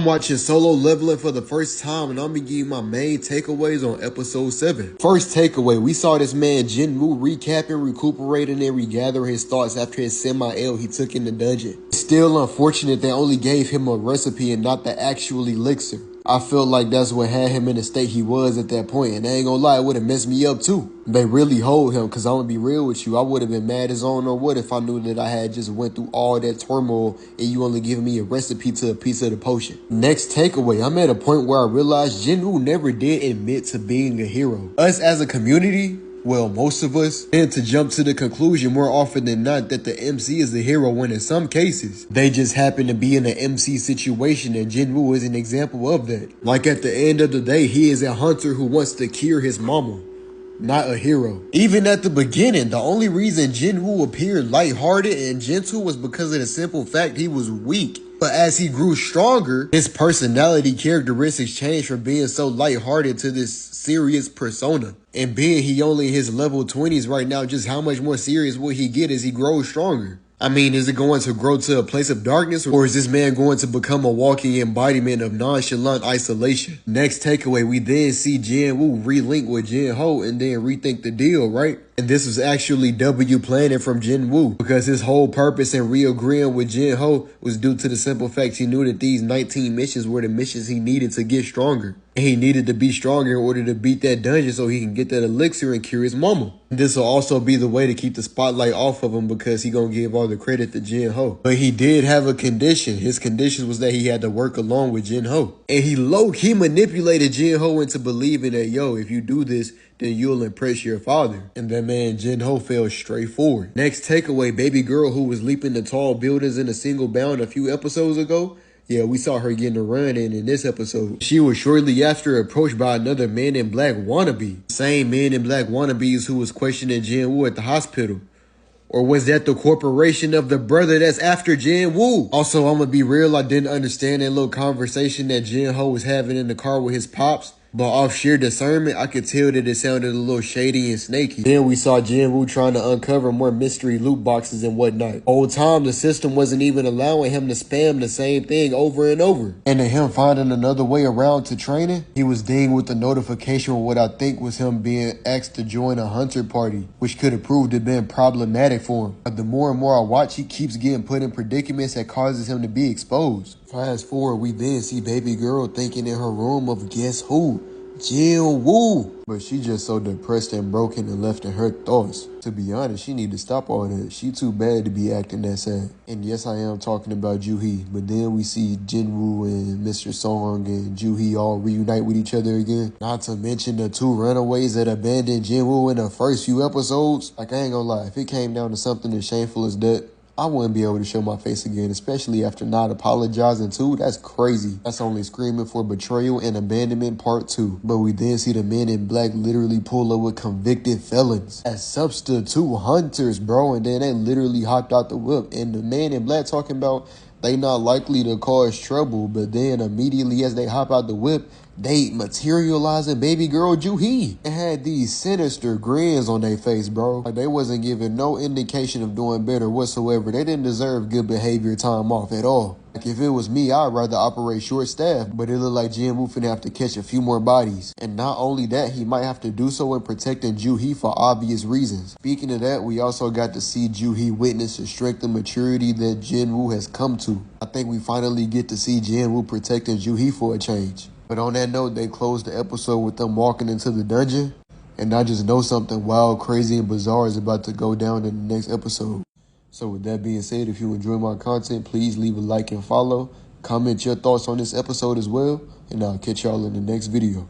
I'm watching Solo Leveling for the first time, and I'm gonna give you my main takeaways on episode 7. First takeaway, we saw this man Jinwoo recapping, recuperating, and regathering his thoughts after his semi-L he took in the dungeon. Still unfortunate they only gave him a recipe and not the actual elixir. I felt like that's what had him in the state he was at that point, and I ain't gonna lie, it would have messed me up too. They really hold him, cause I'm gonna be real with you, I would have been mad as on or what if I knew that I had just went through all that turmoil and you only giving me a recipe to a piece of the potion. Next takeaway, I'm at a point where I realized Jinwoo never did admit to being a hero. Us as a community, well, most of us tend to jump to the conclusion more often than not that the MC is the hero when in some cases, they just happen to be in an MC situation, and Jinwoo is an example of that. Like at the end of the day, he is a hunter who wants to cure his mama, not a hero. Even at the beginning, the only reason Jinwoo appeared lighthearted and gentle was because of the simple fact he was weak. But as he grew stronger, his personality characteristics changed from being so lighthearted to this serious persona. And being he only in his level 20s right now, just how much more serious will he get as he grows stronger? I mean, is it going to grow to a place of darkness, or is this man going to become a walking embodiment of nonchalant isolation? Next takeaway, we then see Jinwoo relink with Jinho and then rethink the deal, right? And this was actually W planning from Jinwoo, because his whole purpose in re-agreeing with Jinho was due to the simple fact he knew that these 19 missions were the missions he needed to get stronger. And he needed to be stronger in order to beat that dungeon so he can get that elixir and cure his mama. This will also be the way to keep the spotlight off of him, because he gonna give all the credit to Jinho. But he did have a condition. His condition was that he had to work along with Jinho. And he low-key manipulated Jinho into believing that, yo, if you do this, then you'll impress your father. And that man Jinho fell straight forward. Next takeaway, baby girl who was leaping the tall buildings in a single bound a few episodes ago. Yeah, we saw her getting a run in this episode. She was shortly after approached by another Man in Black wannabe. Same Man in Black wannabes who was questioning Jinwoo at the hospital. Or was that the corporation of the brother that's after Jinwoo? Also, I'm gonna be real, I didn't understand that little conversation that Jinho was having in the car with his pops. But off sheer discernment, I could tell that it sounded a little shady and snaky. Then we saw Jinwoo trying to uncover more mystery loot boxes and whatnot. Whole time, the system wasn't even allowing him to spam the same thing over and over. And to him finding another way around to training, he was dinged with the notification of what I think was him being asked to join a hunter party, which could have proved to have been problematic for him. But the more and more I watch, he keeps getting put in predicaments that causes him to be exposed. Fast forward, we then see baby girl thinking in her room of guess who? Jinwoo. But she just so depressed and broken and left in her thoughts. To be honest, she need to stop all that. She too bad to be acting that sad. And yes, I am talking about Juhee. But then we see Jinwoo and Mr. Song and Juhee all reunite with each other again. Not to mention the two runaways that abandoned Jinwoo in the first few episodes. Like, I ain't gonna lie, if it came down to something as shameful as that, I wouldn't be able to show my face again, especially after not apologizing too. That's crazy. That's only screaming for betrayal and abandonment part 2. But we then see the Men in Black literally pull up with convicted felons as substitute hunters, bro. And then they literally hopped out the whip. And the Man in Black talking about they not likely to cause trouble, but then immediately as they hop out the whip, they materializing baby girl Juhee and had these sinister grins on their face, bro. Like they wasn't giving no indication of doing better whatsoever. They didn't deserve good behavior time off at all. Like if it was me, I'd rather operate short staff, but it looked like Jinwoo finna have to catch a few more bodies. And not only that, he might have to do so in protecting Juhee for obvious reasons. Speaking of that, we also got to see Juhee witness the strength and maturity that Jinwoo has come to. I think we finally get to see Jinwoo protecting Juhee for a change. But on that note, they closed the episode with them walking into the dungeon. And I just know something wild, crazy, and bizarre is about to go down in the next episode. So with that being said, if you enjoy my content, please leave a like and follow. Comment your thoughts on this episode as well. And I'll catch y'all in the next video.